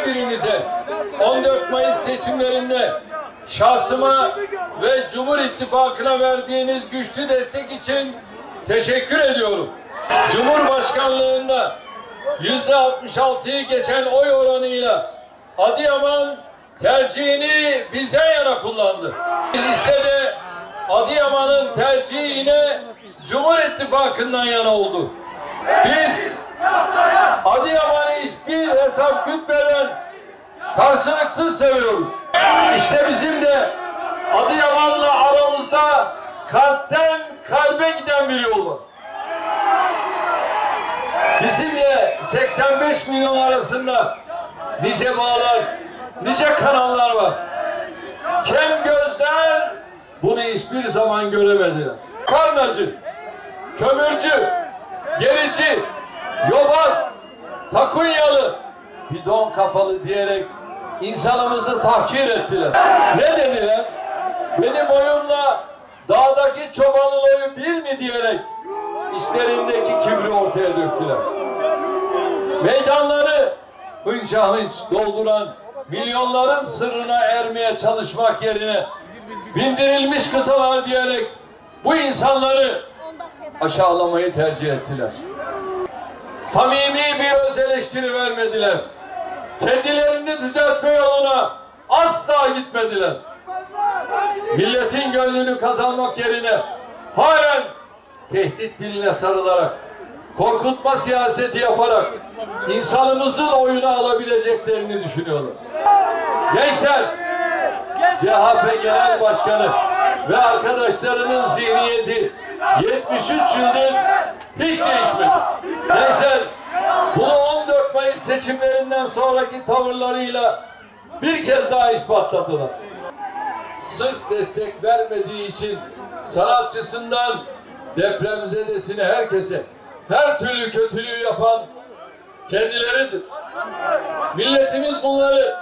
her birinize 14 Mayıs seçimlerinde şahsıma ve Cumhur İttifakı'na verdiğiniz güçlü destek için teşekkür ediyorum. Cumhurbaşkanlığında %66'yı geçen oy oranıyla Adıyaman tercihini bizden yana kullandı. Listede Adıyaman'ın tercihi yine Cumhur İttifakı'ndan yana oldu. Biz Adıyaman'ı hiçbir hesap gütmeden karşılıksız seviyoruz. İşte bizim de Adıyaman'la aramızda kalpten kalbe giden bir yol var. Bizimle 85 milyon arasında nice bağlar, nice kanallar var. Kem gözler bunu hiçbir zaman göremediler. Karnacı, kömürcü, gerici, yobaz, takunyalı, bidon kafalı diyerek insanımızı tahkir ettiler. Ne dediler? Benim oyumla dağdaki çobanın oyu bir mi diyerek işlerindeki kibri ortaya döktüler. Meydanları hınca hınç dolduran milyonların sırrına ermeye çalışmak yerine bindirilmiş kıtalar diyerek bu insanları aşağılamayı tercih ettiler. Samimi bir öz eleştiri vermediler. Kendilerini düzeltme yoluna asla gitmediler. Milletin gönlünü kazanmak yerine halen tehdit diline sarılarak, korkutma siyaseti yaparak insanımızın oyunu alabileceklerini düşünüyorlar. Gençler, CHP Genel Başkanı ve arkadaşlarının zihniyeti 73 yıldır hiç değişmedi. Gençler, bunu 14 Mayıs seçimlerinden sonraki tavırlarıyla bir kez daha ispatladılar. Sırf destek vermediği için sanatçısından depremzedesine herkese her türlü kötülüğü yapan kendileridir. Milletimiz bunları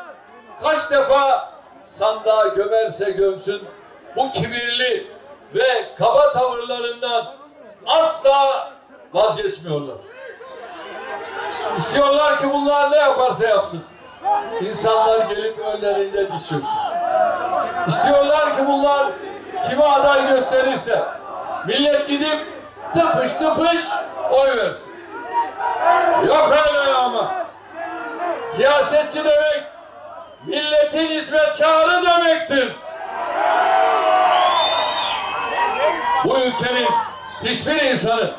kaç defa sandığa gömerse gömsün bu kibirli ve kaba tavırlarından asla vazgeçmiyorlar. İstiyorlar ki bunlar ne yaparsa yapsın İnsanlar gelip önlerinde diz çöksün. İstiyorlar ki bunlar kime aday gösterirse millet gidip tıpış tıpış oy versin. Yok öyle ama. Siyasetçi demek milletin hizmetkarı demektir. Bu ülkenin hiçbir insanı,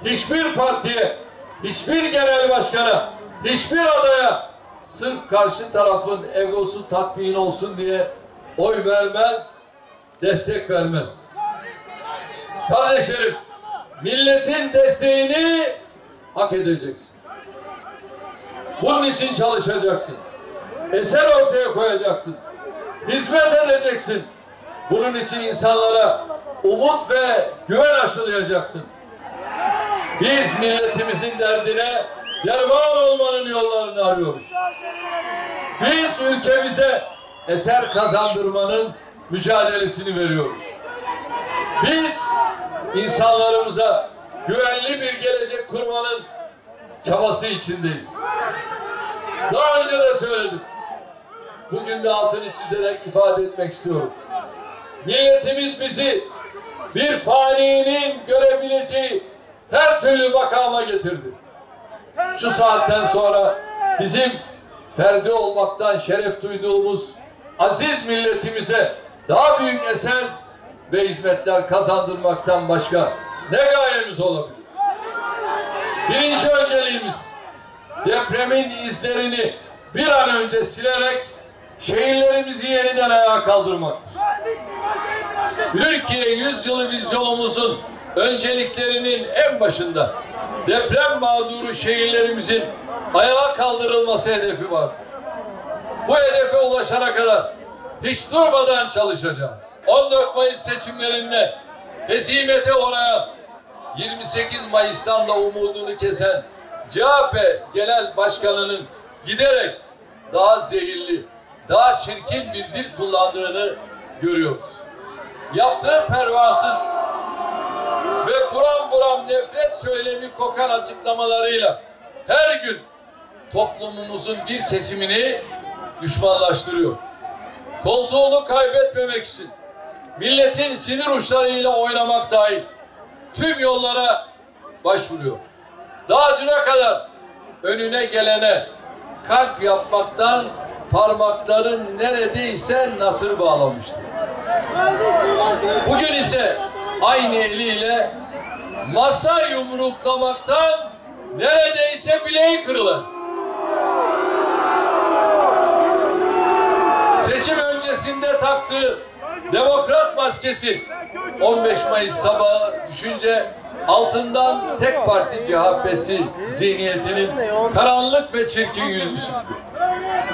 hiçbir partiye, hiçbir genel başkana, hiçbir adaya sırf karşı tarafın egosu tatmin olsun diye oy vermez, destek vermez. Kardeşlerim, milletin desteğini hak edeceksin. Bunun için çalışacaksın. Eser ortaya koyacaksın. Hizmet edeceksin. Bunun için insanlara umut ve güven aşılayacaksın. Biz milletimizin derdine derman olmanın yollarını arıyoruz. Biz ülkemize eser kazandırmanın mücadelesini veriyoruz. Biz insanlarımıza güvenli bir gelecek kurmanın çabası içindeyiz. Daha önce de söyledim. Bugün de altını çizerek ifade etmek istiyorum. Milletimiz bizi bir faninin görebileceği her türlü makama getirdi. Şu saatten sonra bizim ferdi olmaktan şeref duyduğumuz aziz milletimize daha büyük eser ve hizmetler kazandırmaktan başka ne gayemiz olabilir? Birinci önceliğimiz depremin izlerini bir an önce silerek şehirlerimizi yeniden ayağa kaldırmaktır. Türkiye 100 yılı vizyonumuzun önceliklerinin en başında deprem mağduru şehirlerimizin ayağa kaldırılması hedefi vardır. Bu hedefe ulaşana kadar hiç durmadan çalışacağız. 14 Mayıs seçimlerinde hezimete uğrayan 28 Mayıs'tan da umudunu kesen CHP Genel Başkanı'nın giderek daha zehirli, daha çirkin bir dil kullandığını görüyoruz. Yaptığı pervasız ve buram buram nefret söylemi kokan açıklamalarıyla her gün toplumumuzun bir kesimini düşmanlaştırıyor. Koltuğunu kaybetmemek için milletin sinir uçlarıyla oynamak dahil tüm yollara başvuruyor. Daha düne kadar önüne gelene kalp yapmaktan parmakların neredeyse nasır bağlamıştı. Bugün ise aynı eliyle masa yumruklamaktan neredeyse bileği kırılır. Seçim öncesinde taktığı demokrat maskesi 15 Mayıs sabahı düşünce altından tek parti CHP'si zihniyetinin karanlık ve çirkin yüzü çıktı.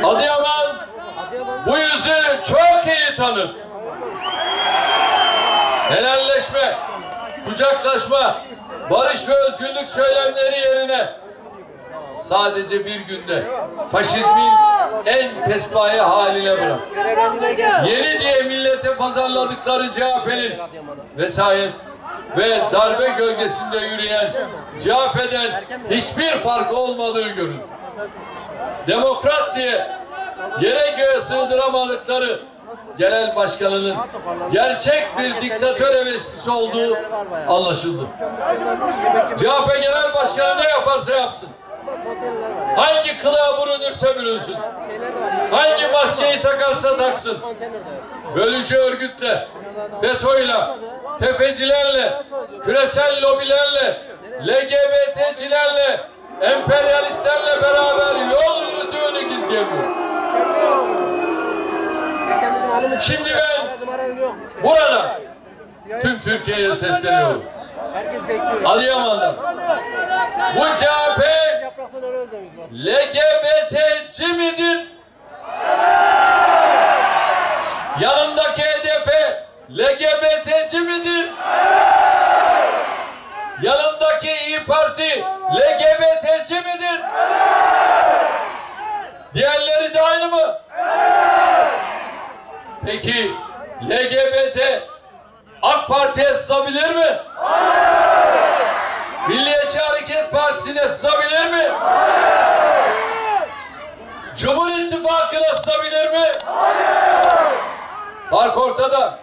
Adıyaman bu yüzü çok iyi tanır. Helalleşme, kucaklaşma, barış ve özgürlük söylemleri yerine sadece bir günde faşizmin en pespaye haline bırak. Yeni diye millete pazarladıkları CHP'nin vesayet ve darbe gölgesinde yürüyen CHP'den hiçbir farkı olmadığı görülür. Demokrat diye yere göğe sığdıramadıkları genel başkanının gerçek bir diktatör hevesisi olduğu anlaşıldı. CHP genel başkanı ne yaparsa yapsın, hangi kılığa bürünürse bürünsün, hangi maskeyi takarsa taksın, bölücü örgütle, FETÖ'yle, tefecilerle, küresel lobilerle, LGBT'cilerle, emperyalistlerle beraber yol yürüdüğünü gizleyemiyor. Şimdi ben burada tüm Türkiye'ye sesleniyorum. Adıyaman'da bu CHP LGBT'ci midir? Yanındaki HDP LGBT'ci midir? Yanındaki İYİ Parti LGBT'ci midir? Diğerleri de aynı mı? Peki LGBT AK Parti'ye sızabilir mi? Milliyetçi Hareket Partisi'ne sızabilir mi? Cumhur İttifakı'na sızabilir mi? Fark ortada.